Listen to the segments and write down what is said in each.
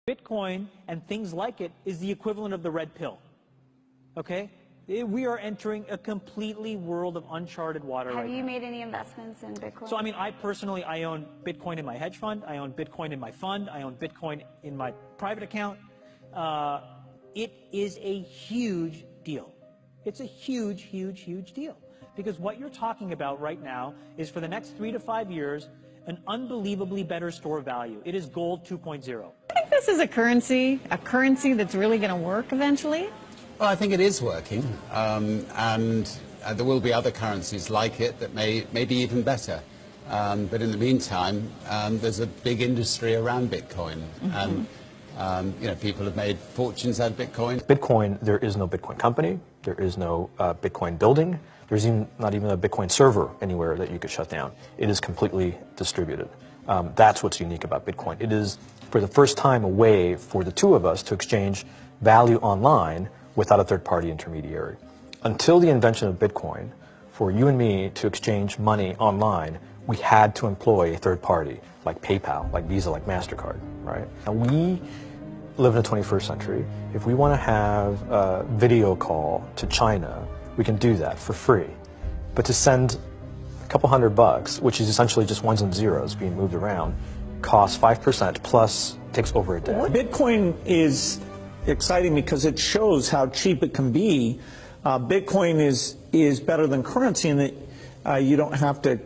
Bitcoin and things like it is the equivalent of the red pill, okay? We are entering a completely world of uncharted water right now. Have you made any investments in Bitcoin? So, I mean, I personally, I own Bitcoin in my hedge fund. I own Bitcoin in my fund. I own Bitcoin in my private account. It is a huge deal. It's a huge, huge, huge deal. Because what you're talking about right now is for the next 3 to 5 years, an unbelievably better store of value. It is gold 2.0. I think this is a currency that's really going to work eventually. Well, I think it is working, and there will be other currencies like it that may be even better. But in the meantime, there's a big industry around Bitcoin, and you know, people have made fortunes out of Bitcoin. Bitcoin, there is no Bitcoin company, there is no Bitcoin building, there's not even a Bitcoin server anywhere that you could shut down. It is completely distributed. That's what's unique about Bitcoin. It is, for the first time, a way for the two of us to exchange value online without a third-party intermediary. Until the invention of Bitcoin, for you and me to exchange money online, we had to employ a third party, like PayPal, like Visa, like MasterCard, right? And we live in the 21st century. If we want to have a video call to China, we can do that for free. But to send a couple $100, which is essentially just ones and zeros being moved around, costs 5% plus takes over a day. Bitcoin is exciting because it shows how cheap it can be. Bitcoin is better than currency in that you don't have to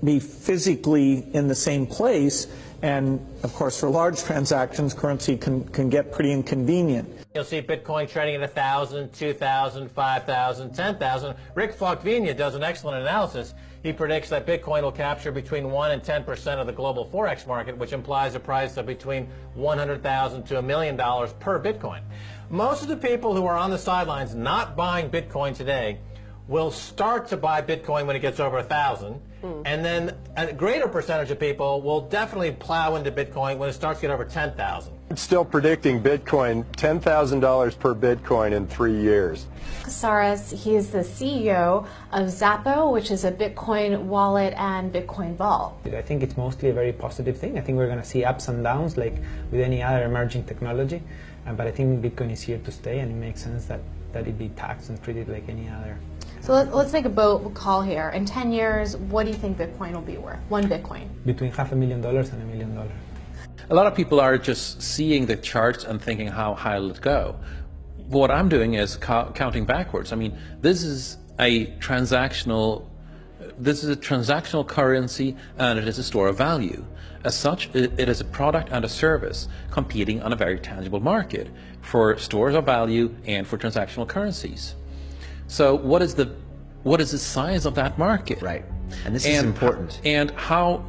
be physically in the same place, and of course for large transactions currency can get pretty inconvenient. You'll see Bitcoin trading at 1,000, 2,000, 5,000, 10,000. Rick Falkvinia does an excellent analysis. He predicts that Bitcoin will capture between 1 and 10% of the global Forex market, which implies a price of between $100,000 to $1 million per Bitcoin. Most of the people who are on the sidelines not buying Bitcoin today will start to buy Bitcoin when it gets over 1,000, and then a greater percentage of people will definitely plow into Bitcoin when it starts to get over 10,000. It's still predicting Bitcoin $10,000 per Bitcoin in 3 years. Casares, he is the CEO of Zappo, which is a Bitcoin wallet and Bitcoin vault. I think it's mostly a very positive thing. I think we're going to see ups and downs like with any other emerging technology, but I think Bitcoin is here to stay, and it makes sense that it be taxed and treated like any other. So let's make a bold call here. In 10 years, what do you think Bitcoin will be worth? One Bitcoin? Between $500,000 and $1 million. A lot of people are just seeing the charts and thinking, how high will it go? What I'm doing is counting backwards. I mean, this is a transactional currency, and it is a store of value. As such, it is a product and a service competing on a very tangible market for stores of value and for transactional currencies. So what is the size of that market? Right, and this is important. And how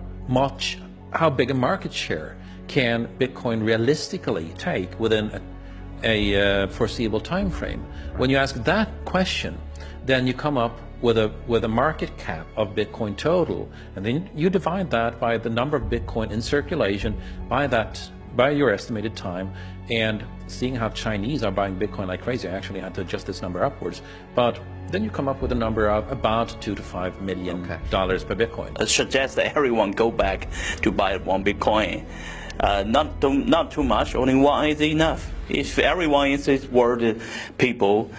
big a market share can Bitcoin realistically take within a foreseeable time frame? Right. When you ask that question, then you come up with a market cap of Bitcoin total, and then you divide that by the number of Bitcoin in circulation by your estimated time, and seeing how Chinese are buying Bitcoin like crazy. I actually had to adjust this number upwards, but then you come up with a number of about $2 to $5 million per Bitcoin. I suggest that everyone go back to buy one Bitcoin. Not too much, only one is enough. If everyone in this world, people,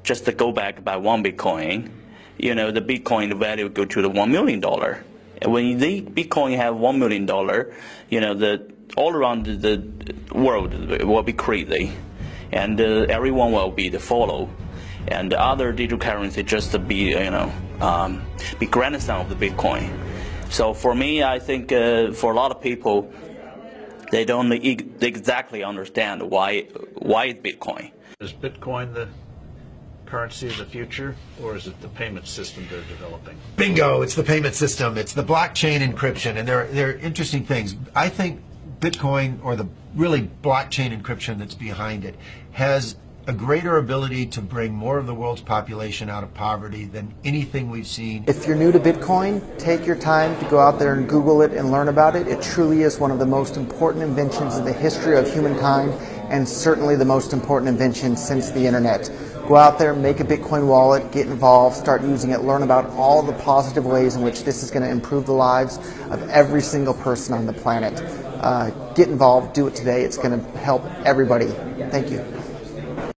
just to go back by one Bitcoin, you know, the Bitcoin value go to the $1 million. And when the Bitcoin have $1 million, you know, all around the world will be crazy, and everyone will be the follow, and the other digital currency just to be, you know, be grandson of the Bitcoin. So for me, I think for a lot of people, they don't exactly understand why Bitcoin. Is Bitcoin the currency of the future, or is it the payment system they're developing? Bingo! It's the payment system. It's the blockchain encryption, and they're interesting things. I think Bitcoin, or the really blockchain encryption that's behind it, has a greater ability to bring more of the world's population out of poverty than anything we've seen. If you're new to Bitcoin, take your time to go out there and Google it and learn about it. It truly is one of the most important inventions in the history of humankind, and certainly the most important invention since the internet. Go out there, make a Bitcoin wallet, get involved, start using it, learn about all the positive ways in which this is going to improve the lives of every single person on the planet. Get involved, do it today. It's going to help everybody. Thank you.